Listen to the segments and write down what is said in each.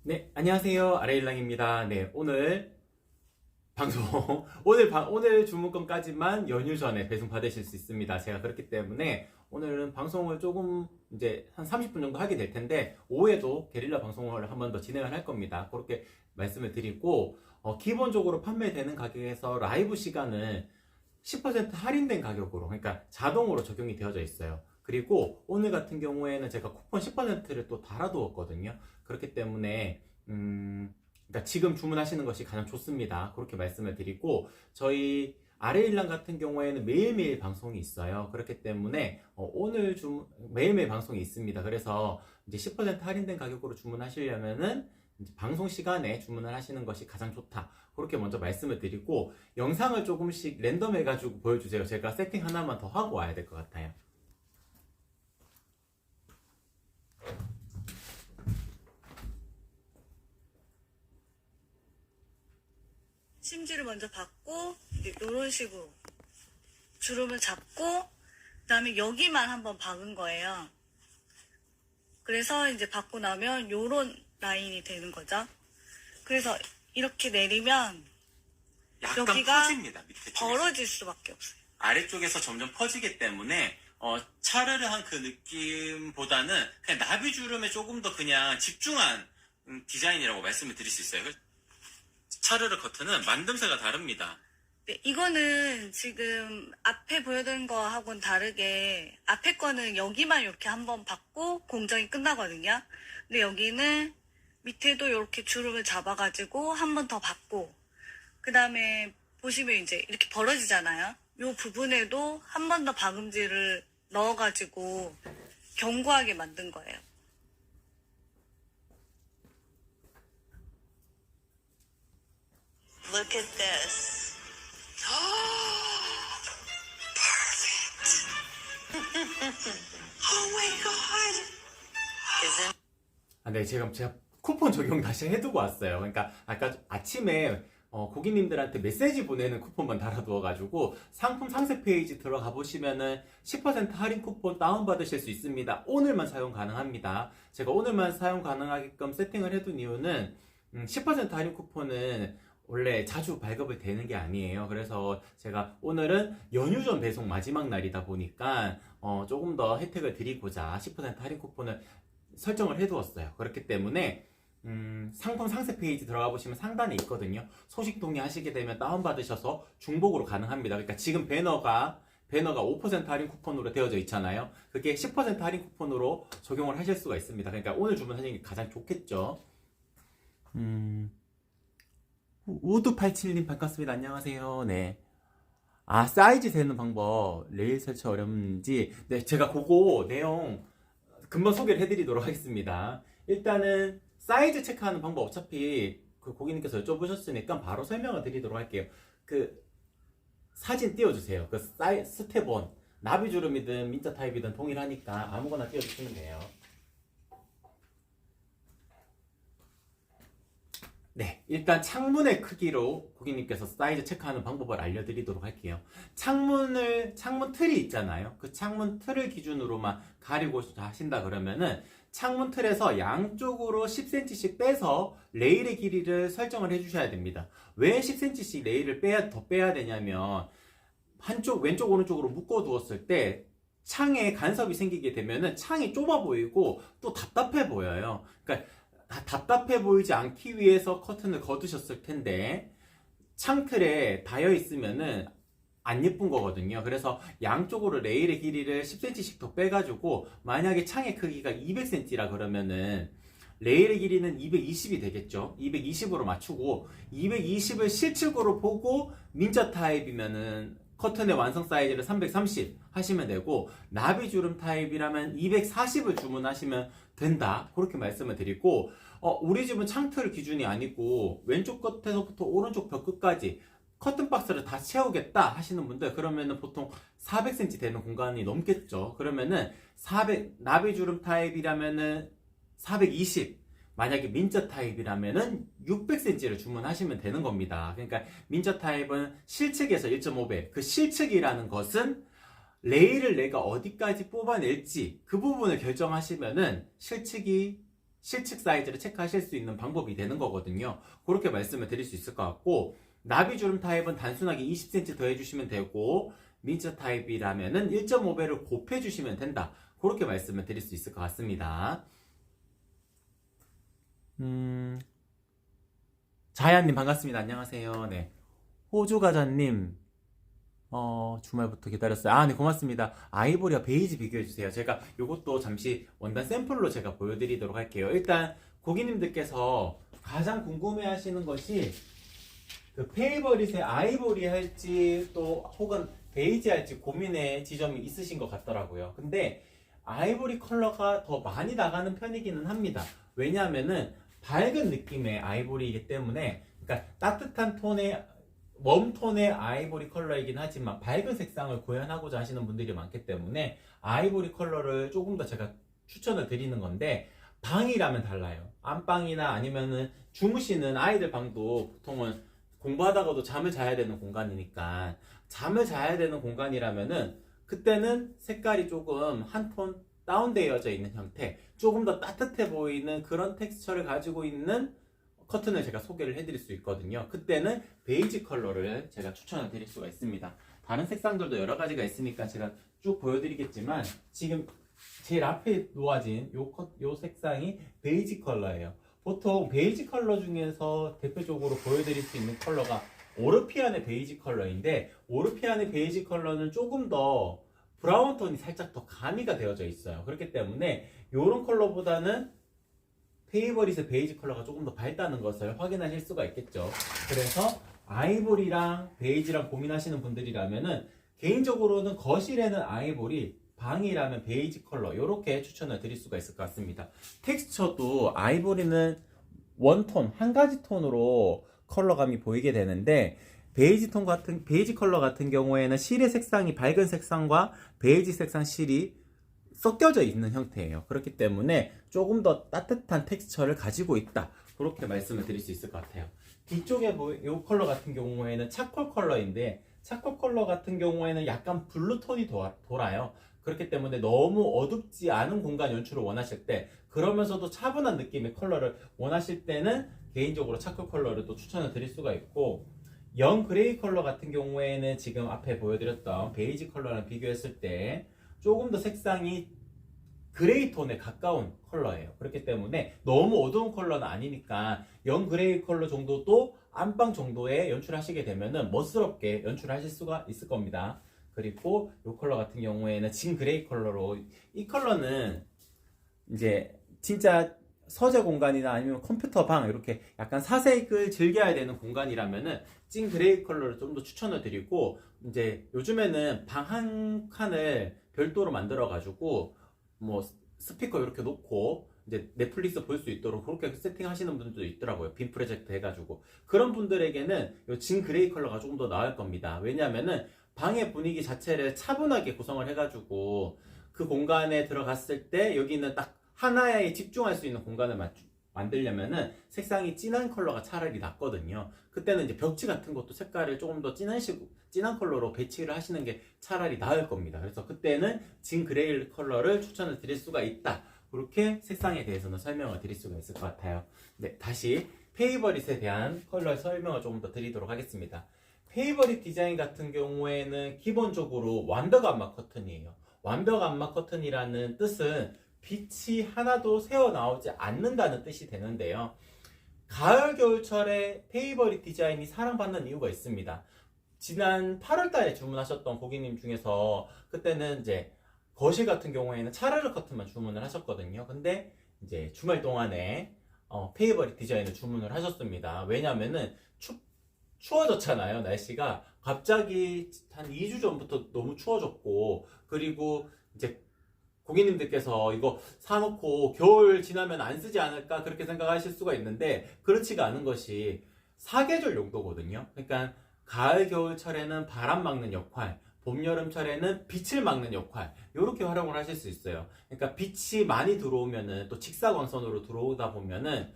네, 안녕하세요. 아레일랑입니다. 네, 오늘 방송, 오늘 주문권까지만 연휴 전에 배송 받으실 수 있습니다. 제가 그렇기 때문에 오늘은 방송을 조금 이제 한 30분 정도 하게 될 텐데, 오후에도 게릴라 방송을 한 번 더 진행을 할 겁니다. 그렇게 말씀을 드리고, 기본적으로 판매되는 가격에서 라이브 시간은 10% 할인된 가격으로, 그러니까 자동으로 적용이 되어져 있어요. 그리고 오늘 같은 경우에는 제가 쿠폰 10%를 또 달아두었거든요. 그렇기 때문에 그러니까 지금 주문하시는 것이 가장 좋습니다. 그렇게 말씀을 드리고, 저희 아레일랑 같은 경우에는 매일매일 방송이 있어요. 그렇기 때문에 오늘 매일매일 방송이 있습니다. 그래서 이제 10% 할인된 가격으로 주문하시려면은 이제 방송 시간에 주문을 하시는 것이 가장 좋다. 그렇게 먼저 말씀을 드리고, 영상을 조금씩 랜덤 해가지고 보여주세요. 제가 세팅 하나만 더 하고 와야 될 것 같아요. 심지를 먼저 받고 이런 식으로 주름을 잡고 그다음에 여기만 한번 박은 거예요. 그래서 이제 받고 나면 요런 라인이 되는 거죠. 그래서 이렇게 내리면 약간 여기가 퍼집니다. 밑에 쪽에서. 벌어질 수밖에 없어요. 아래쪽에서 점점 퍼지기 때문에 차르르한 그 느낌보다는 그냥 나비주름에 조금 더 그냥 집중한 디자인이라고 말씀을 드릴 수 있어요. 차르르 커트는 만듦새가 다릅니다. 네, 이거는 지금 앞에 보여드린 거하고는 다르게 앞에 거는 여기만 이렇게 한번 받고 공정이 끝나거든요. 근데 여기는 밑에도 이렇게 주름을 잡아가지고 한 번 더 받고 그 다음에 보시면 이제 이렇게 벌어지잖아요. 이 부분에도 한 번 더 박음질을 넣어가지고 견고하게 만든 거예요. Look at this. Oh my god. Isn't 네, 제가 쿠폰 적용 다시 해두고 왔어요. 그러니까 아까 아침에 고객님들한테 메시지 보내는 쿠폰만 달아두어가지고 상품 상세 페이지 들어가 보시면은 10% 할인 쿠폰 다운받으실 수 있습니다. 오늘만 사용 가능합니다. 제가 오늘만 사용 가능하게끔 세팅을 해둔 이유는 10% 할인 쿠폰은 원래 자주 발급이 되는 게 아니에요. 그래서 제가 오늘은 연휴 전 배송 마지막 날이다 보니까 조금 더 혜택을 드리고자 10% 할인 쿠폰을 설정을 해두었어요. 그렇기 때문에 상품 상세 페이지 들어가 보시면 상단에 있거든요. 소식 동의하시게 되면 다운받으셔서 중복으로 가능합니다. 그러니까 지금 배너가 5% 할인 쿠폰으로 되어져 있잖아요. 그게 10% 할인 쿠폰으로 적용을 하실 수가 있습니다. 그러니까 오늘 주문하시는 게 가장 좋겠죠. 우드87님 반갑습니다. 안녕하세요. 네. 사이즈 세는 방법, 레일 설치 어렵는지. 네, 제가 그거 내용 금방 소개를 해드리도록 하겠습니다. 일단은 사이즈 체크하는 방법 어차피 그 고객님께서 여쭤보셨으니까 바로 설명을 드리도록 할게요. 그 사진 띄워주세요. 그 스텝 1. 나비주름이든 민자 타입이든 동일하니까 아무거나 띄워주시면 돼요. 네, 일단 창문의 크기로 고객님께서 사이즈 체크하는 방법을 알려드리도록 할게요. 창문 틀이 있잖아요. 그 창문 틀을 기준으로만 가리고 하신다 그러면은 창문 틀에서 양쪽으로 10cm씩 빼서 레일의 길이를 설정을 해주셔야 됩니다. 왜 10cm씩 레일을 더 빼야 되냐면 한쪽, 왼쪽, 오른쪽으로 묶어두었을 때 창에 간섭이 생기게 되면은 창이 좁아 보이고 또 답답해 보여요. 그러니까 답답해 보이지 않기 위해서 커튼을 거두셨을 텐데 창틀에 닿여 있으면은 안 예쁜 거거든요. 그래서 양쪽으로 레일의 길이를 10cm씩 더 빼가지고 만약에 창의 크기가 200cm라 그러면은 레일의 길이는 220이 되겠죠. 220으로 맞추고 220을 실측으로 보고 민자 타입이면은 커튼의 완성 사이즈를 330 하시면 되고, 나비주름 타입이라면 240을 주문하시면 된다. 그렇게 말씀을 드리고, 우리 집은 창틀 기준이 아니고 왼쪽 끝에서부터 오른쪽 벽 끝까지 커튼 박스를 다 채우겠다 하시는 분들, 그러면은 보통 400cm 되는 공간이 넘겠죠. 그러면은 나비주름 타입이라면은 420, 만약에 민자 타입이라면은 600cm를 주문하시면 되는 겁니다. 그러니까 민자 타입은 실측에서 1.5배, 그 실측이라는 것은 레일을 내가 어디까지 뽑아낼지 그 부분을 결정하시면은 실측이 실측 사이즈를 체크하실 수 있는 방법이 되는 거거든요. 그렇게 말씀을 드릴 수 있을 것 같고, 나비주름 타입은 단순하게 20cm 더 해주시면 되고, 민처 타입이라면은 1.5배를 곱해주시면 된다. 그렇게 말씀을 드릴 수 있을 것 같습니다. 자야님 반갑습니다. 안녕하세요. 네. 호주가자님, 주말부터 기다렸어요. 네, 고맙습니다. 아이보리와 베이지 비교해주세요. 제가 이것도 잠시 원단 샘플로 제가 보여드리도록 할게요. 일단, 고객님들께서 가장 궁금해 하시는 것이, 그 페이버릿의 아이보리 할지, 또, 혹은 베이지 할지 고민의 지점이 있으신 것 같더라고요. 근데, 아이보리 컬러가 더 많이 나가는 편이기는 합니다. 왜냐하면은, 밝은 느낌의 아이보리이기 때문에, 그러니까 따뜻한 톤의 웜톤의 아이보리 컬러이긴 하지만 밝은 색상을 구현하고자 하시는 분들이 많기 때문에 아이보리 컬러를 조금 더 제가 추천을 드리는 건데, 방이라면 달라요. 안방이나 아니면은 주무시는 아이들 방도 보통은 공부하다가도 잠을 자야 되는 공간이니까, 잠을 자야 되는 공간이라면은 그때는 색깔이 조금 한 톤 다운되어져 있는 형태, 조금 더 따뜻해 보이는 그런 텍스처를 가지고 있는 커튼을 제가 소개를 해드릴 수 있거든요. 그때는 베이지 컬러를 제가 추천을 드릴 수가 있습니다. 다른 색상들도 여러 가지가 있으니까 제가 쭉 보여드리겠지만, 지금 제일 앞에 놓아진 요 색상이 베이지 컬러예요. 보통 베이지 컬러 중에서 대표적으로 보여드릴 수 있는 컬러가 오르피안의 베이지 컬러인데, 오르피안의 베이지 컬러는 조금 더 브라운 톤이 살짝 더 가미가 되어져 있어요. 그렇기 때문에 이런 컬러보다는 페이버릿의 베이지 컬러가 조금 더 밝다는 것을 확인하실 수가 있겠죠. 그래서 아이보리랑 베이지랑 고민하시는 분들이라면은 개인적으로는 거실에는 아이보리, 방이라면 베이지 컬러, 이렇게 추천을 드릴 수가 있을 것 같습니다. 텍스처도 아이보리는 원톤, 한 가지 톤으로 컬러감이 보이게 되는데, 베이지 컬러 같은 경우에는 실의 색상이 밝은 색상과 베이지 색상 실이 섞여져 있는 형태예요. 그렇기 때문에 조금 더 따뜻한 텍스처를 가지고 있다. 그렇게 말씀을 드릴 수 있을 것 같아요. 뒤쪽에 이 컬러 같은 경우에는 차콜 컬러인데, 차콜 컬러 같은 경우에는 약간 블루톤이 돌아요. 그렇기 때문에 너무 어둡지 않은 공간 연출을 원하실 때, 그러면서도 차분한 느낌의 컬러를 원하실 때는 개인적으로 차콜 컬러를 또 추천을 드릴 수가 있고, 영 그레이 컬러 같은 경우에는 지금 앞에 보여드렸던 베이지 컬러랑 비교했을 때 조금 더 색상이 그레이 톤에 가까운 컬러예요. 그렇기 때문에 너무 어두운 컬러는 아니니까 영 그레이 컬러 정도도 안방 정도에 연출하시게 되면은 멋스럽게 연출하실 수가 있을 겁니다. 그리고 이 컬러 같은 경우에는 진 그레이 컬러로, 이 컬러는 이제 진짜 서재 공간이나 아니면 컴퓨터 방, 이렇게 약간 사색을 즐겨야 되는 공간이라면은 찐 그레이 컬러를 좀 더 추천을 드리고, 이제 요즘에는 방 한 칸을 별도로 만들어 가지고 뭐 스피커 이렇게 놓고 이제 넷플릭스 볼 수 있도록 그렇게 세팅하시는 분들도 있더라고요. 빔 프로젝트 해가지고. 그런 분들에게는 이 진 그레이 컬러가 조금 더 나을 겁니다. 왜냐면은 방의 분위기 자체를 차분하게 구성을 해가지고 그 공간에 들어갔을 때 여기는 딱 하나에 집중할 수 있는 공간을 만들려면은 색상이 진한 컬러가 차라리 낫거든요. 그때는 이제 벽지 같은 것도 색깔을 조금 더 진한 컬러로 배치를 하시는 게 차라리 나을 겁니다. 그래서 그때는 진 그레이 컬러를 추천을 드릴 수가 있다. 그렇게 색상에 대해서는 설명을 드릴 수가 있을 것 같아요. 네, 다시 페이버릿에 대한 컬러 설명을 조금 더 드리도록 하겠습니다. 페이버릿 디자인 같은 경우에는 기본적으로 완벽 암막 커튼이에요. 완벽 암막 커튼이라는 뜻은 빛이 하나도 새어나오지 않는다는 뜻이 되는데요. 가을 겨울철에 페이버릿 디자인이 사랑받는 이유가 있습니다. 지난 8월달에 주문하셨던 고객님 중에서 그때는 이제 거실 같은 경우에는 차르르 커튼만 주문을 하셨거든요. 근데 이제 주말 동안에 페이버릿 디자인을 주문을 하셨습니다. 왜냐면은 추워졌잖아요. 날씨가 갑자기 한 2주 전부터 너무 추워졌고, 그리고 이제 고객님들께서 이거 사놓고 겨울 지나면 안 쓰지 않을까 그렇게 생각하실 수가 있는데, 그렇지가 않은 것이 사계절 용도거든요. 그러니까 가을 겨울철에는 바람 막는 역할, 봄 여름철에는 빛을 막는 역할, 이렇게 활용을 하실 수 있어요. 그러니까 빛이 많이 들어오면은, 또 직사광선으로 들어오다 보면은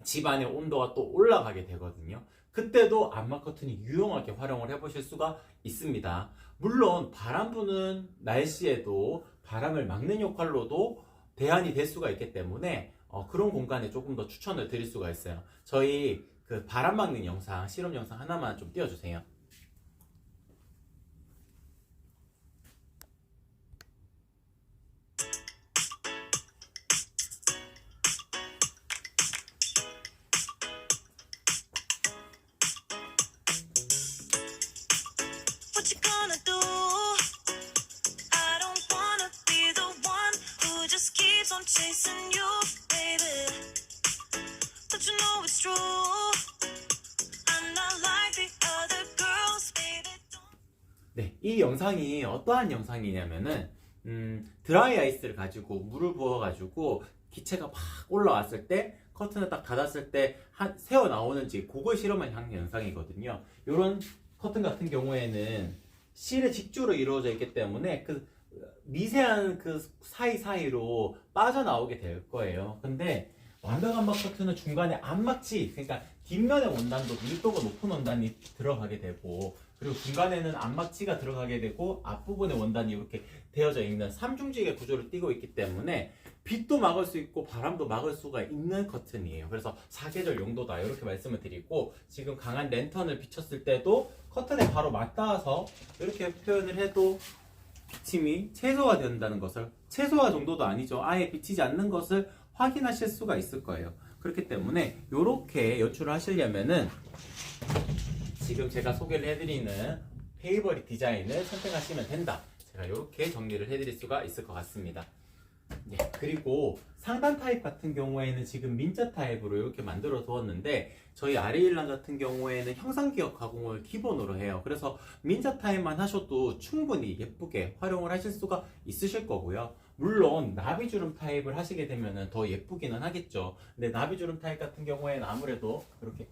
집 안의 온도가 또 올라가게 되거든요. 그때도 암막 커튼이 유용하게 활용을 해보실 수가 있습니다. 물론 바람 부는 날씨에도 바람을 막는 역할로도 대안이 될 수가 있기 때문에 그런 공간에 조금 더 추천을 드릴 수가 있어요. 저희 그 바람 막는 영상, 실험 영상 하나만 좀 띄워주세요. What you gonna do? I don't wanna be the one who just keeps on chasing you, baby. But you know it's true. I'm not like the other girls, baby. Don't 네, 이 영상이 어떠한 영상이냐면은 드라이 아이스를 가지고 물을 부어가지고 기체가 막 올라왔을 때 커튼을 딱 닫았을 때 새어 나오는지 그걸 실험한 영상이거든요. 이런 커튼 같은 경우에는 실의 직주로 이루어져 있기 때문에 그 미세한 그 사이사이로 빠져나오게 될 거예요. 근데 완벽한 막 커튼은 중간에 안막치, 그러니까 뒷면의 원단도 밀도가 높은 원단이 들어가게 되고, 그리고 중간에는 안막치가 들어가게 되고, 앞부분의 원단이 이렇게 되어져 있는 삼중직의 구조를 띠고 있기 때문에 빛도 막을 수 있고 바람도 막을 수가 있는 커튼이에요. 그래서 사계절 용도다 이렇게 말씀을 드리고, 지금 강한 랜턴을 비쳤을 때도 커튼에 바로 맞닿아서 이렇게 표현을 해도 비침이 최소화된다는 것을, 최소화 정도도 아니죠, 아예 비치지 않는 것을 확인하실 수가 있을 거예요. 그렇기 때문에 이렇게 연출을 하시려면은 지금 제가 소개를 해드리는 페이버릿 디자인을 선택하시면 된다. 제가 이렇게 정리를 해드릴 수가 있을 것 같습니다. 네, 그리고 상단 타입 같은 경우에는 지금 민자 타입으로 이렇게 만들어 두었는데, 저희 아리일란 같은 경우에는 형상기억 가공을 기본으로 해요. 그래서 민자 타입만 하셔도 충분히 예쁘게 활용을 하실 수가 있으실 거고요. 물론 나비주름 타입을 하시게 되면 더 예쁘기는 하겠죠. 근데 나비주름 타입 같은 경우에는 아무래도 이렇게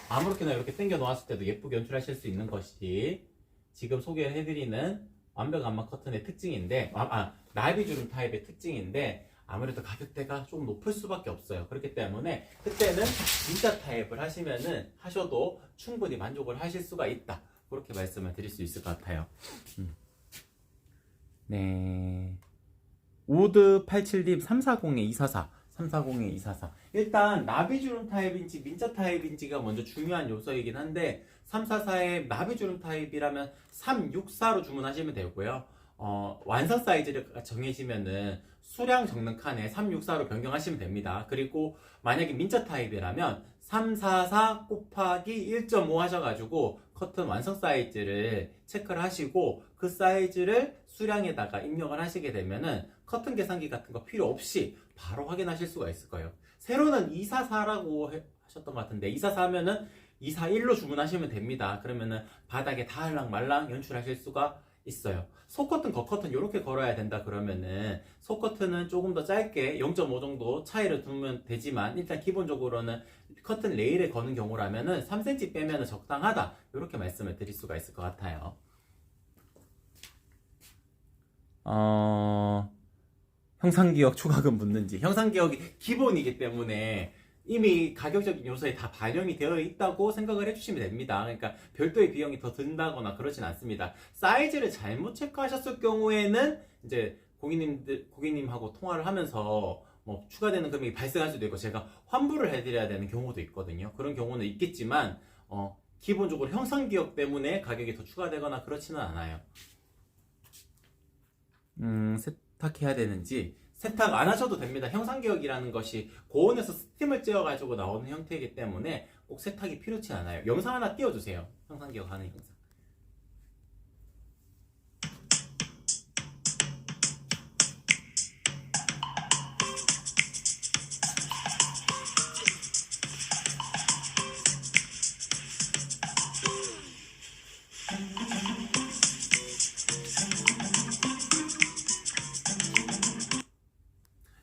아무렇게나 이렇게 당겨 놓았을 때도 예쁘게 연출하실 수 있는 것이 지금 소개해드리는 완벽 안마 커튼의 특징인데, 나비주름 타입의 특징인데, 아무래도 가격대가 조금 높을 수밖에 없어요. 그렇기 때문에 그때는 민자 타입을 하셔도 충분히 만족을 하실 수가 있다. 그렇게 말씀을 드릴 수 있을 것 같아요. 네. 우드 87님 340-244. 340-244. 일단 나비주름 타입인지 민자 타입인지가 먼저 중요한 요소이긴 한데, 344의 나비주름 타입이라면 364로 주문하시면 되고요. 완성 사이즈를 정해지면은 수량 적는 칸에 364로 변경하시면 됩니다. 그리고 만약에 민자 타입이라면 344 곱하기 1.5 하셔가지고 커튼 완성 사이즈를 체크를 하시고, 그 사이즈를 수량에다가 입력을 하시게 되면은 커튼 계산기 같은 거 필요 없이 바로 확인하실 수가 있을 거예요. 세로는 244라고 하셨던 것 같은데, 244 하면은 241로 주문하시면 됩니다. 그러면은 바닥에 닿을랑 말랑 연출하실 수가 있어요. 속커튼, 겉커튼 이렇게 걸어야 된다 그러면은 속커튼은 조금 더 짧게 0.5 정도 차이를 두면 되지만, 일단 기본적으로는 커튼 레일에 거는 경우라면은 3cm 빼면은 적당하다, 이렇게 말씀을 드릴 수가 있을 것 같아요. 형상기억 추가금 묻는지, 형상기억이 기본이기 때문에 이미 가격적인 요소에 다 반영이 되어 있다고 생각을 해주시면 됩니다. 그러니까 별도의 비용이 더 든다거나 그러진 않습니다. 사이즈를 잘못 체크하셨을 경우에는 이제 고객님하고 통화를 하면서 뭐 추가되는 금액이 발생할 수도 있고, 제가 환불을 해드려야 되는 경우도 있거든요. 그런 경우는 있겠지만 기본적으로 형상기억 때문에 가격이 더 추가되거나 그렇지는 않아요. 세탁해야 되는지, 세탁 안 하셔도 됩니다. 형상기억이라는 것이 고온에서 스팀을 쬐어가지고 나오는 형태이기 때문에 꼭 세탁이 필요치 않아요. 영상 하나 띄워주세요. 형상기억 하는 영상.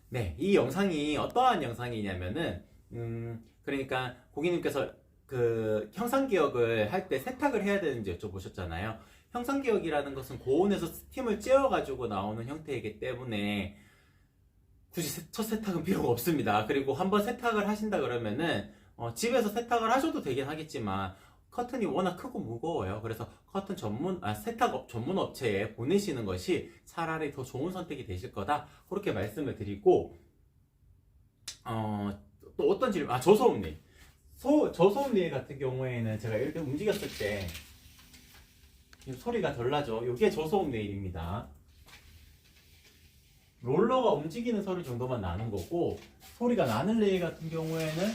네, 이 영상이 어떠한 영상이냐면은 그러니까 고객님께서 그 형상기억을 할 때 세탁을 해야 되는지 여쭤보셨잖아요. 형상기억이라는 것은 고온에서 스팀을 쬐어가지고 나오는 형태이기 때문에 굳이 첫 세탁은 필요가 없습니다. 그리고 한번 세탁을 하신다 그러면은 집에서 세탁을 하셔도 되긴 하겠지만, 커튼이 워낙 크고 무거워요. 그래서 커튼 세탁 전문 업체에 보내시는 것이 차라리 더 좋은 선택이 되실 거다. 그렇게 말씀을 드리고, 또 어떤 질문, 저소음 레일. 저소음 레일 같은 경우에는 제가 이렇게 움직였을 때 소리가 덜 나죠. 이게 저소음 레일입니다. 롤러가 움직이는 소리 정도만 나는 거고, 소리가 나는 레일 같은 경우에는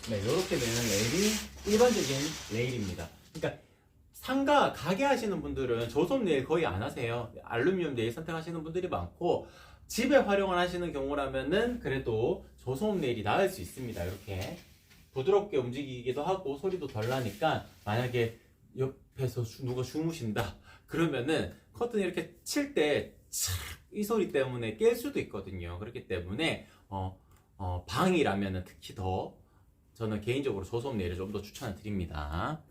이렇게 되는 레일이 일반적인 레일입니다. 그러니까 상가, 가게 하시는 분들은 저소음 레일 거의 안 하세요. 알루미늄 레일 선택하시는 분들이 많고, 집에 활용을 하시는 경우라면은 그래도 저소음 레일이 나을 수 있습니다. 이렇게 부드럽게 움직이기도 하고 소리도 덜 나니까, 만약에 옆에서 누가 주무신다 그러면은 커튼 이렇게 칠 때 이 소리 때문에 깰 수도 있거든요. 그렇기 때문에 방이라면은 특히 더 저는 개인적으로 저소음 레일을 좀 더 추천을 드립니다.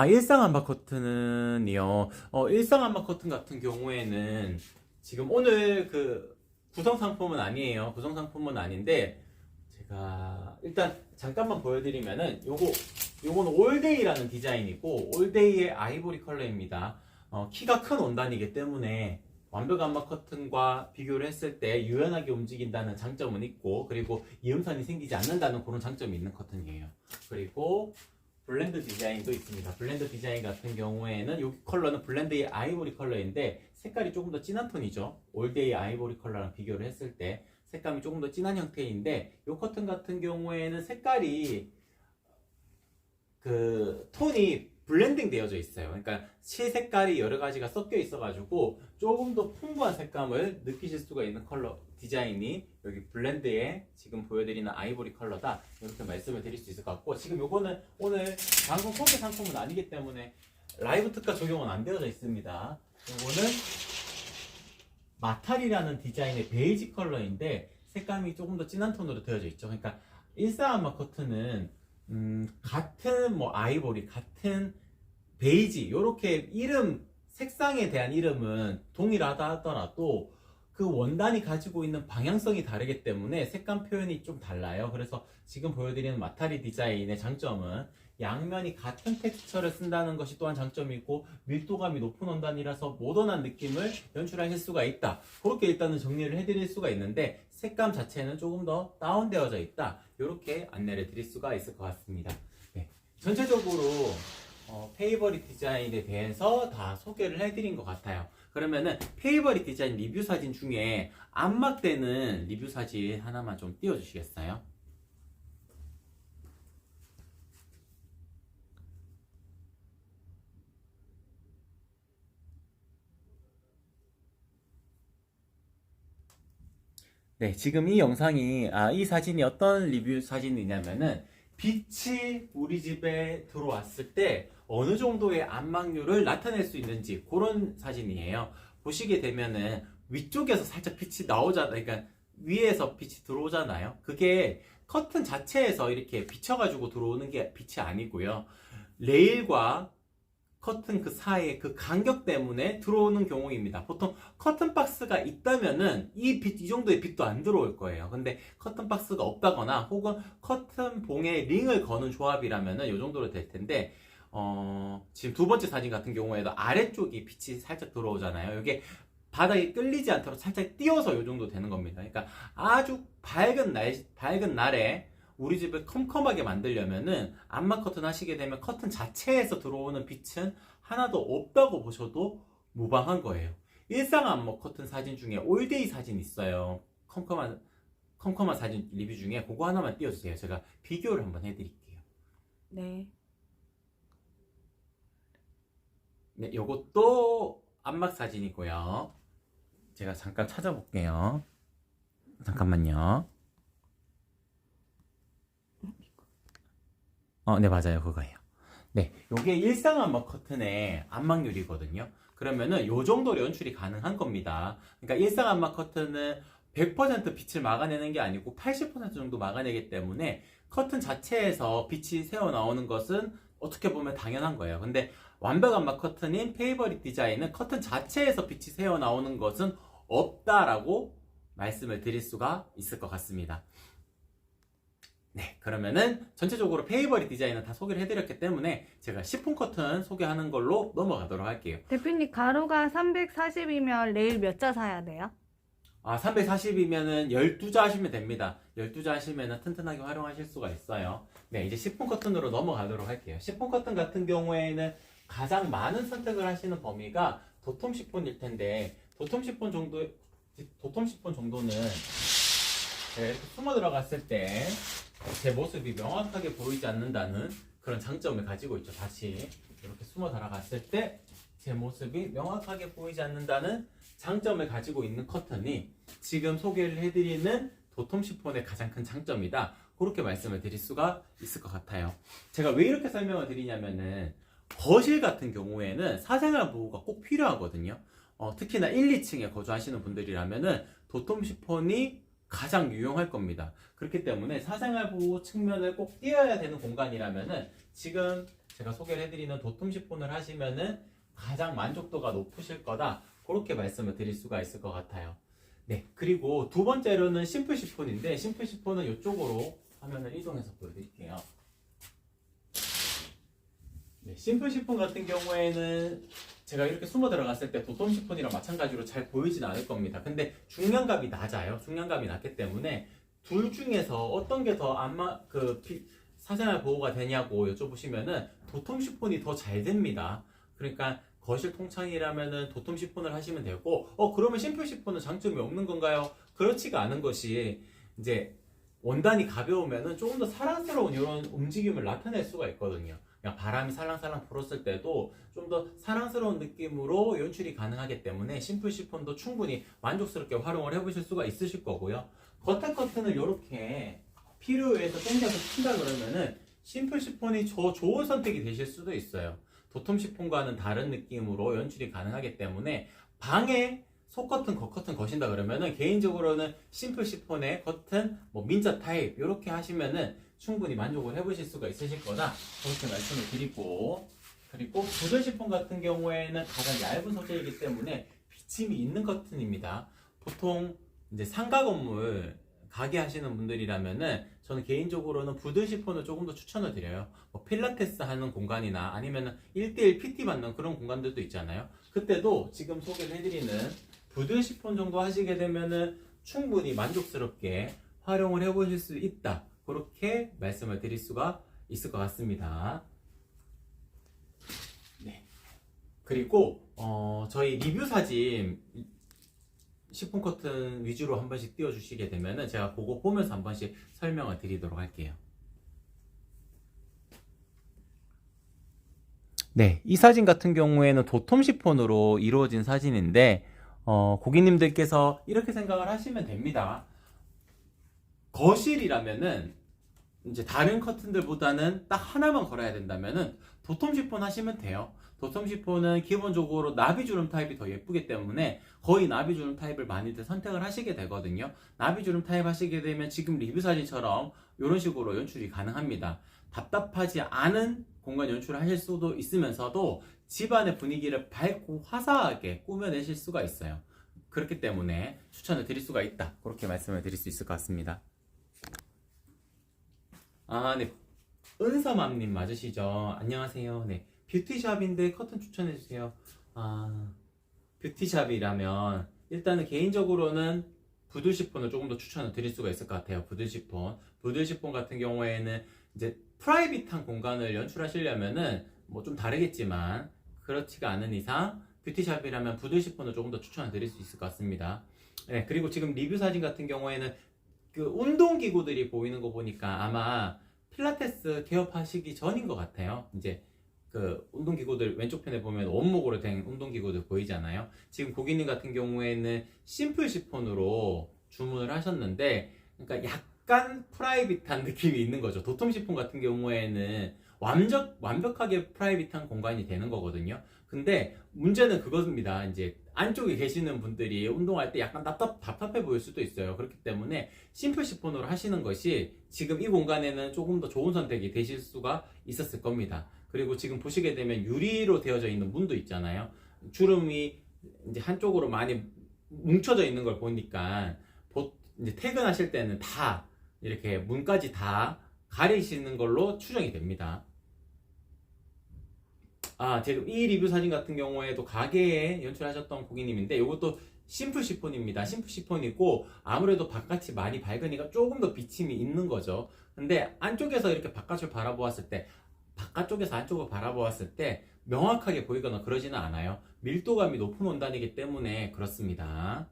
일상 암막 커튼은요. 일상 암막 커튼 같은 경우에는 지금 오늘 그 구성 상품은 아니에요. 구성 상품은 아닌데, 제가 일단 잠깐만 보여드리면은 요거는 올데이라는 디자인이고, 올데이의 아이보리 컬러입니다. 키가 큰 원단이기 때문에 완벽 암막 커튼과 비교를 했을 때 유연하게 움직인다는 장점은 있고, 그리고 이음선이 생기지 않는다는 그런 장점이 있는 커튼이에요. 그리고 블렌드 디자인도 있습니다. 블렌드 디자인 같은 경우에는 이 컬러는 블렌드의 아이보리 컬러인데 색깔이 조금 더 진한 톤이죠. 올데이 아이보리 컬러랑 비교를 했을 때 색감이 조금 더 진한 형태인데, 이 커튼 같은 경우에는 색깔이 그 톤이 블렌딩 되어져 있어요. 그러니까 실 색깔이 여러 가지가 섞여 있어가지고 조금 더 풍부한 색감을 느끼실 수가 있는 컬러 디자인이 여기 블렌드에 지금 보여드리는 아이보리 컬러다, 이렇게 말씀을 드릴 수 있을 것 같고, 지금 요거는 오늘 방송 소개 상품은 아니기 때문에 라이브 특가 적용은 안 되어져 있습니다. 요거는 마탈이라는 디자인의 베이지 컬러인데 색감이 조금 더 진한 톤으로 되어져 있죠. 그러니까 일상 암막 커튼은 같은 아이보리, 같은 베이지, 요렇게 색상에 대한 이름은 동일하다 하더라도 그 원단이 가지고 있는 방향성이 다르기 때문에 색감 표현이 좀 달라요. 그래서 지금 보여드리는 마타리 디자인의 장점은 양면이 같은 텍스처를 쓴다는 것이 또한 장점이고, 밀도감이 높은 원단이라서 모던한 느낌을 연출하실 수가 있다. 그렇게 일단은 정리를 해드릴 수가 있는데, 색감 자체는 조금 더 다운되어져 있다. 이렇게 안내를 드릴 수가 있을 것 같습니다. 네. 전체적으로 페이버릿 디자인에 대해서 다 소개를 해드린 것 같아요. 그러면은 페이버릿 디자인 리뷰 사진 중에 안막되는 리뷰 사진 하나만 좀 띄워주시겠어요? 네, 지금 이 영상이, 이 사진이 어떤 리뷰 사진이냐면은, 빛이 우리 집에 들어왔을 때 어느 정도의 안막률을 나타낼 수 있는지 그런 사진이에요. 보시게 되면은 위쪽에서 살짝 빛이 나오잖아요. 그러니까 위에서 빛이 들어오잖아요. 그게 커튼 자체에서 이렇게 비쳐가지고 들어오는 게 빛이 아니고요. 레일과 커튼 그 사이의 그 간격 때문에 들어오는 경우입니다. 보통 커튼 박스가 있다면은 이 정도의 빛도 안 들어올 거예요. 근데 커튼 박스가 없다거나 혹은 커튼 봉에 링을 거는 조합이라면은 이 정도로 될 텐데, 지금 두 번째 사진 같은 경우에도 아래쪽이 빛이 살짝 들어오잖아요. 이게 바닥에 끌리지 않도록 살짝 띄워서 이 정도 되는 겁니다. 그러니까 아주 밝은 날에 우리 집을 컴컴하게 만들려면은 안막 커튼 하시게 되면 커튼 자체에서 들어오는 빛은 하나도 없다고 보셔도 무방한 거예요. 일상 안막 커튼 사진 중에 올데이 사진 있어요. 컴컴한 사진 리뷰 중에 그거 하나만 띄워주세요. 제가 비교를 한번 해드릴게요. 네. 네, 요것도 안막 사진이고요. 제가 잠깐 찾아볼게요. 잠깐만요. 네, 맞아요. 그거예요. 네, 요게 일상 안막 커튼의 안막률이거든요. 그러면은 요 정도 연출이 가능한 겁니다. 그러니까 일상 안막 커튼은 100% 빛을 막아내는 게 아니고 80% 정도 막아내기 때문에 커튼 자체에서 빛이 새어 나오는 것은 어떻게 보면 당연한 거예요. 근데 완벽 안막 커튼인 페이버릿 디자인은 커튼 자체에서 빛이 새어 나오는 것은 없다라고 말씀을 드릴 수가 있을 것 같습니다. 네, 그러면은 전체적으로 페이버릿 디자인은 다 소개를 해드렸기 때문에 제가 시폰 커튼 소개하는 걸로 넘어가도록 할게요. 대표님 가로가 340이면 레일 몇 자 사야 돼요? 340이면은 12자 하시면 됩니다. 12자 하시면은 튼튼하게 활용하실 수가 있어요. 네, 이제 시폰 커튼으로 넘어가도록 할게요. 시폰 커튼 같은 경우에는 가장 많은 선택을 하시는 범위가 도톰 시폰일 텐데, 도톰 시폰 정도는 제가 이렇게 숨어 들어갔을 때 제 모습이 명확하게 보이지 않는다는 그런 장점을 가지고 있죠. 다시 이렇게 숨어 들어갔을 때 제 모습이 명확하게 보이지 않는다는 장점을 가지고 있는 커튼이 지금 소개를 해드리는 도톰 시폰의 가장 큰 장점이다. 그렇게 말씀을 드릴 수가 있을 것 같아요. 제가 왜 이렇게 설명을 드리냐면은 거실 같은 경우에는 사생활 보호가 꼭 필요하거든요. 특히나 1, 2층에 거주하시는 분들이라면은 도톰 시폰이 가장 유용할 겁니다. 그렇기 때문에 사생활 보호 측면을 꼭 띄어야 되는 공간이라면은 지금 제가 소개를 해드리는 도톰 시폰을 하시면은 가장 만족도가 높으실 거다. 그렇게 말씀을 드릴 수가 있을 것 같아요. 네, 그리고 두 번째로는 심플 시폰인데, 심플 시폰은 이쪽으로 화면을 이동해서 보여드릴게요. 네, 심플 시폰 같은 경우에는 제가 이렇게 숨어 들어갔을 때 도톰 시폰이랑 마찬가지로 잘 보이진 않을 겁니다. 근데 중량감이 낮아요. 중량감이 낮기 때문에 둘 중에서 어떤 게 더 사생활 보호가 되냐고 여쭤보시면은 도톰 시폰이 더 잘 됩니다. 그러니까 거실 통창이라면은 도톰 시폰을 하시면 되고, 그러면 심플 시폰은 장점이 없는 건가요? 그렇지가 않은 것이, 이제 원단이 가벼우면은 조금 더 사랑스러운 이런 움직임을 나타낼 수가 있거든요. 그냥 바람이 살랑살랑 불었을 때도 좀 더 사랑스러운 느낌으로 연출이 가능하기 때문에 심플 시폰도 충분히 만족스럽게 활용을 해보실 수가 있으실 거고요. 겉에 커튼을 이렇게 필요에 의해서 당겨서 친다 그러면은 심플 시폰이 좋은 선택이 되실 수도 있어요. 도톰 시폰과는 다른 느낌으로 연출이 가능하기 때문에 방에 속커튼, 겉커튼 거신다 그러면은 개인적으로는 심플 시폰의 커튼, 민자 타입 이렇게 하시면은 충분히 만족을 해보실 수가 있으실 거다. 그렇게 말씀을 드리고, 그리고 부들 시폰 같은 경우에는 가장 얇은 소재이기 때문에 비침이 있는 커튼입니다. 보통 이제 상가 건물 가게 하시는 분들이라면은 저는 개인적으로는 부들 시폰을 조금 더 추천을 드려요. 필라테스 하는 공간이나 아니면 1대1 PT 받는 그런 공간들도 있잖아요. 그때도 지금 소개를 해드리는 부들 시폰 정도 하시게 되면은 충분히 만족스럽게 활용을 해보실 수 있다. 그렇게 말씀을 드릴 수가 있을 것 같습니다. 네. 그리고 저희 리뷰 사진 시폰 커튼 위주로 한 번씩 띄워주시게 되면은 제가 그거 보면서 한 번씩 설명을 드리도록 할게요. 네, 이 사진 같은 경우에는 도톰 시폰으로 이루어진 사진인데, 고객님들께서 이렇게 생각을 하시면 됩니다. 거실이라면은 이제 다른 커튼들보다는 딱 하나만 걸어야 된다면은 도톰 시폰 하시면 돼요. 도톰 시폰은 기본적으로 나비주름 타입이 더 예쁘기 때문에 거의 나비주름 타입을 많이들 선택을 하시게 되거든요. 나비주름 타입 하시게 되면 지금 리뷰 사진처럼 이런 식으로 연출이 가능합니다. 답답하지 않은 공간 연출을 하실 수도 있으면서도 집안의 분위기를 밝고 화사하게 꾸며내실 수가 있어요. 그렇기 때문에 추천을 드릴 수가 있다. 그렇게 말씀을 드릴 수 있을 것 같습니다. 네. 은서맘님 맞으시죠? 안녕하세요. 네. 뷰티샵인데 커튼 추천해주세요. 뷰티샵이라면 일단은 개인적으로는 부들 시폰을 조금 더 추천을 드릴 수가 있을 것 같아요. 부들 시폰. 부들 시폰 같은 경우에는 이제 프라이빗한 공간을 연출하시려면은 좀 다르겠지만 그렇지가 않은 이상 뷰티샵이라면 부들 시폰을 조금 더 추천을 드릴 수 있을 것 같습니다. 네, 그리고 지금 리뷰 사진 같은 경우에는 그 운동기구들이 보이는 거 보니까 아마 필라테스 개업하시기 전인 것 같아요. 이제 그 운동기구들 왼쪽 편에 보면 원목으로 된 운동기구들 보이잖아요. 지금 고객님 같은 경우에는 심플 시폰으로 주문을 하셨는데, 그러니까 약간 프라이빗한 느낌이 있는 거죠. 도톰 시폰 같은 경우에는 완벽하게 프라이빗한 공간이 되는 거거든요. 근데 문제는 그것입니다. 이제 안쪽에 계시는 분들이 운동할 때 약간 답답해 보일 수도 있어요. 그렇기 때문에 심플 시폰으로 하시는 것이 지금 이 공간에는 조금 더 좋은 선택이 되실 수가 있었을 겁니다. 그리고 지금 보시게 되면 유리로 되어져 있는 문도 있잖아요. 주름이 이제 한쪽으로 많이 뭉쳐져 있는 걸 보니까 이제 퇴근하실 때는 다 이렇게 문까지 다 가리시는 걸로 추정이 됩니다. 지금 이 리뷰 사진 같은 경우에도 가게에 연출하셨던 고객님인데 이것도 심플 시폰입니다. 심플 시폰이고 아무래도 바깥이 많이 밝으니까 조금 더 비침이 있는 거죠. 근데 안쪽에서 이렇게 바깥을 바라보았을 때, 바깥쪽에서 안쪽을 바라보았을 때 명확하게 보이거나 그러지는 않아요. 밀도감이 높은 원단이기 때문에 그렇습니다.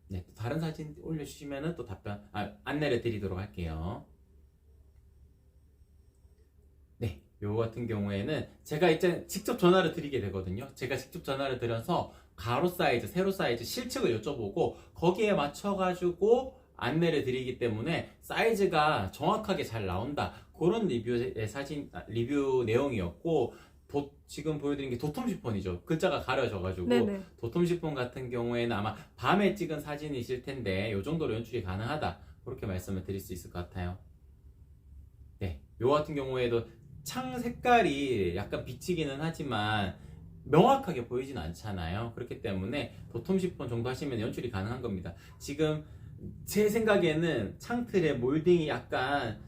네, 또 다른 사진 올려주시면 또 안내를 드리도록 할게요. 네, 요거 같은 경우에는 제가 이제 직접 전화를 드리게 되거든요. 제가 직접 전화를 드려서 가로 사이즈, 세로 사이즈, 실측을 여쭤보고 거기에 맞춰가지고 안내를 드리기 때문에 사이즈가 정확하게 잘 나온다. 그런 리뷰의 리뷰 내용이었고, 지금 보여드린 게 도톰 시폰이죠. 글자가 가려져가지고. 네네. 도톰 시폰 같은 경우에는 아마 밤에 찍은 사진이실 텐데 이 정도로 연출이 가능하다. 그렇게 말씀을 드릴 수 있을 것 같아요. 네, 요 같은 경우에도 창 색깔이 약간 비치기는 하지만 명확하게 보이진 않잖아요. 그렇기 때문에 도톰 시폰 정도 하시면 연출이 가능한 겁니다. 지금 제 생각에는 창틀의 몰딩이 약간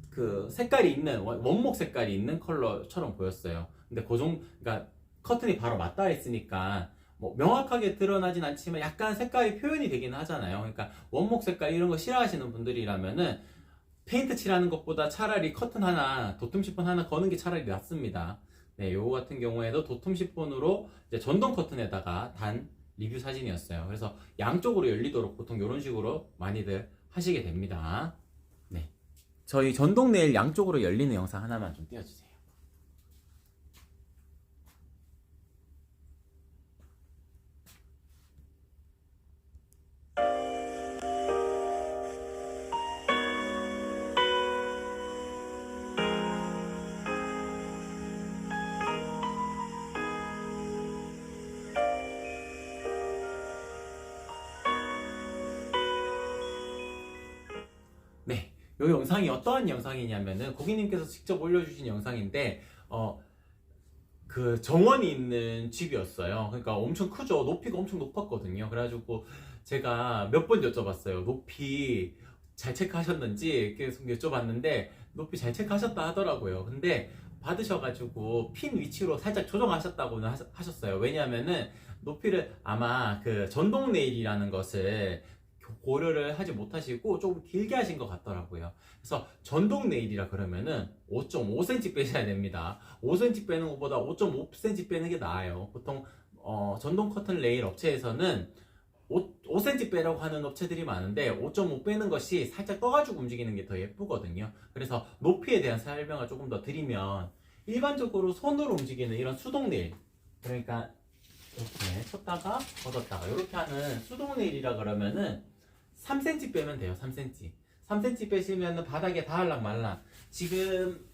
그 색깔이 있는 원목 색깔이 있는 컬러처럼 보였어요. 근데 그러니까 커튼이 바로 맞닿아 있으니까 뭐 명확하게 드러나진 않지만 약간 색깔이 표현이 되긴 하잖아요. 그러니까 원목 색깔 이런 거 싫어하시는 분들이라면은 페인트 칠하는 것보다 차라리 커튼 하나, 도톰 시폰 하나 거는 게 차라리 낫습니다. 네, 요거 같은 경우에도 도톰 시폰으로 이제 전동 커튼에다가 단 리뷰 사진이었어요. 그래서 양쪽으로 열리도록 보통 이런 식으로 많이들 하시게 됩니다. 네, 저희 전동 네일 양쪽으로 열리는 영상 하나만 좀 띄워주세요. 네, 이 영상이 어떠한 영상이냐면은 고객님께서 직접 올려주신 영상인데 그 정원이 있는 집이었어요. 그러니까 엄청 크죠. 높이가 엄청 높았거든요. 그래가지고 제가 몇 번 여쭤봤어요. 높이 잘 체크하셨는지 계속 여쭤봤는데 높이 잘 체크하셨다 하더라고요. 근데 받으셔가지고 핀 위치로 살짝 조정하셨다고는 하셨어요. 왜냐하면은 높이를 아마 그 전동 네일이라는 것을 고려를 하지 못하시고 조금 길게 하신 것 같더라고요. 그래서 전동 네일이라 그러면은 5.5cm 빼셔야 됩니다. 5cm 빼는 것보다 5.5cm 빼는 게 나아요. 보통 전동 커튼 네일 업체에서는 5cm 빼라고 하는 업체들이 많은데 5.5 빼는 것이 살짝 떠가지고 움직이는 게 더 예쁘거든요. 그래서 높이에 대한 설명을 조금 더 드리면, 일반적으로 손으로 움직이는 이런 수동 네일, 그러니까 이렇게 쳤다가 걷었다가 이렇게 하는 수동 네일이라 그러면은 3cm 빼면 돼요. 3cm. 3cm 빼시면 바닥에 닿을락 말락. 지금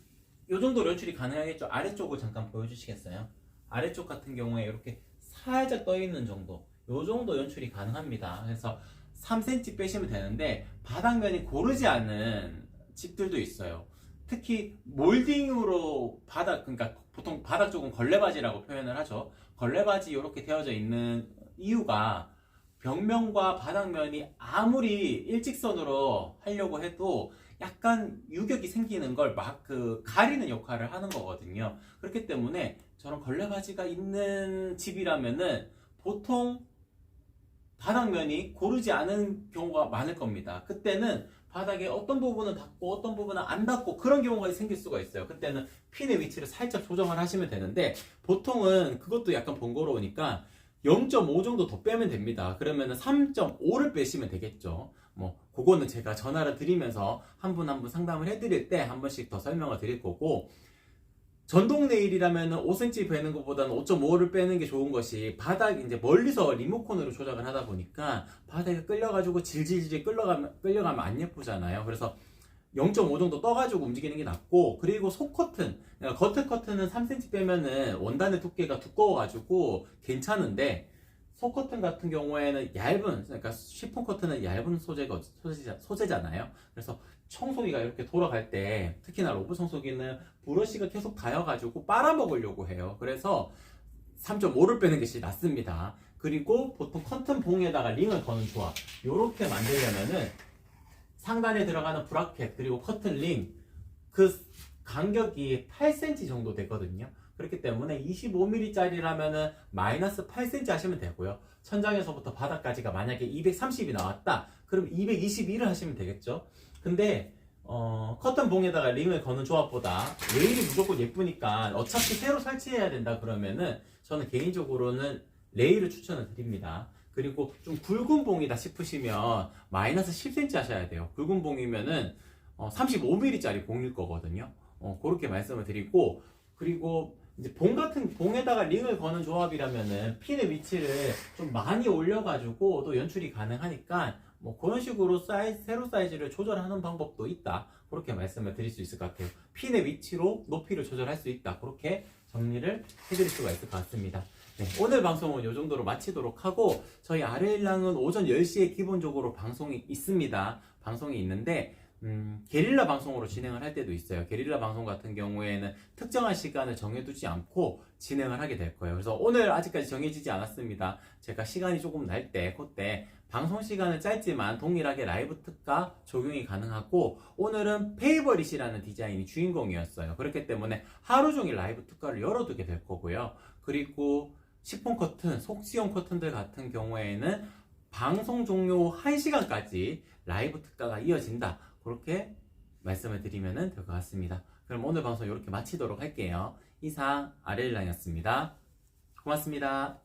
이 정도 연출이 가능하겠죠. 아래쪽을 잠깐 보여주시겠어요? 아래쪽 같은 경우에 이렇게 살짝 떠 있는 정도, 이 정도 연출이 가능합니다. 그래서 3cm 빼시면 되는데 바닥면이 고르지 않은 집들도 있어요. 특히 몰딩으로 그러니까 보통 바닥 쪽은 걸레바지라고 표현을 하죠. 걸레바지 이렇게 되어져 있는 이유가 벽면과 바닥면이 아무리 일직선으로 하려고 해도 약간 유격이 생기는 걸 막 가리는 역할을 하는 거거든요. 그렇기 때문에 저런 걸레바지가 있는 집이라면은 보통 바닥면이 고르지 않은 경우가 많을 겁니다. 그때는 바닥에 어떤 부분은 닿고 어떤 부분은 안 닿고 그런 경우가 생길 수가 있어요. 그때는 핀의 위치를 살짝 조정을 하시면 되는데, 보통은 그것도 약간 번거로우니까 0.5 정도 더 빼면 됩니다. 그러면은 3.5를 빼시면 되겠죠. 뭐 그거는 제가 전화를 드리면서 한 분 한 분 상담을 해드릴 때 한 번씩 더 설명을 드릴 거고, 전동 네일이라면 5cm 빼는 것보다는 5.5를 빼는 게 좋은 것이, 바닥 이제 멀리서 리모컨으로 조작을 하다 보니까 바닥에 끌려가지고 질질질 끌려가면 안 예쁘잖아요. 그래서 0.5 정도 떠가지고 움직이는 게 낫고, 그리고 속 커튼, 그러니까 겉에 커튼은 3cm 빼면은 원단의 두께가 두꺼워가지고 괜찮은데, 속 커튼 같은 경우에는 그러니까 시폰 커튼은 얇은 소재잖아요. 그래서 청소기가 이렇게 돌아갈 때, 특히나 로브 청소기는 브러쉬가 계속 닿여가지고 빨아먹으려고 해요. 그래서 3.5를 빼는 것이 낫습니다. 그리고 보통 커튼 봉에다가 링을 거는 조합, 요렇게 만들려면은 상단에 들어가는 브라켓 그리고 커튼링 그 간격이 8cm 정도 되거든요. 그렇기 때문에 25mm짜리라면은 마이너스 8cm 하시면 되고요. 천장에서부터 바닥까지가 만약에 230이 나왔다. 그럼 221을 하시면 되겠죠. 근데 커튼 봉에다가 링을 거는 조합보다 레일이 무조건 예쁘니까 어차피 새로 설치해야 된다 그러면은 저는 개인적으로는 레일을 추천을 드립니다. 그리고 좀 굵은 봉이다 싶으시면 마이너스 10cm 하셔야 돼요. 굵은 봉이면은 35mm짜리 봉일 거거든요. 그렇게 말씀을 드리고, 그리고 이제 봉에다가 링을 거는 조합이라면은 핀의 위치를 좀 많이 올려가지고 또 연출이 가능하니까 뭐 그런 식으로 세로 사이즈를 조절하는 방법도 있다. 그렇게 말씀을 드릴 수 있을 것 같아요. 핀의 위치로 높이를 조절할 수 있다. 그렇게 정리를 해드릴 수가 있을 것 같습니다. 네, 오늘 방송은 이 정도로 마치도록 하고, 저희 아르일랑은 오전 10시에 기본적으로 방송이 있습니다. 방송이 있는데 게릴라 방송으로 진행을 할 때도 있어요. 게릴라 방송 같은 경우에는 특정한 시간을 정해두지 않고 진행을 하게 될 거예요. 그래서 오늘 아직까지 정해지지 않았습니다. 제가 시간이 조금 날 때 그때 방송 시간은 짧지만 동일하게 라이브 특가 적용이 가능하고, 오늘은 페이버릿이라는 디자인이 주인공이었어요. 그렇기 때문에 하루 종일 라이브 특가를 열어두게 될 거고요. 그리고 시폰 커튼, 속시용 커튼들 같은 경우에는 방송 종료 1시간까지 라이브 특가가 이어진다. 그렇게 말씀을 드리면 될 것 같습니다. 그럼 오늘 방송 이렇게 마치도록 할게요. 이상 아르일랑이었습니다. 고맙습니다.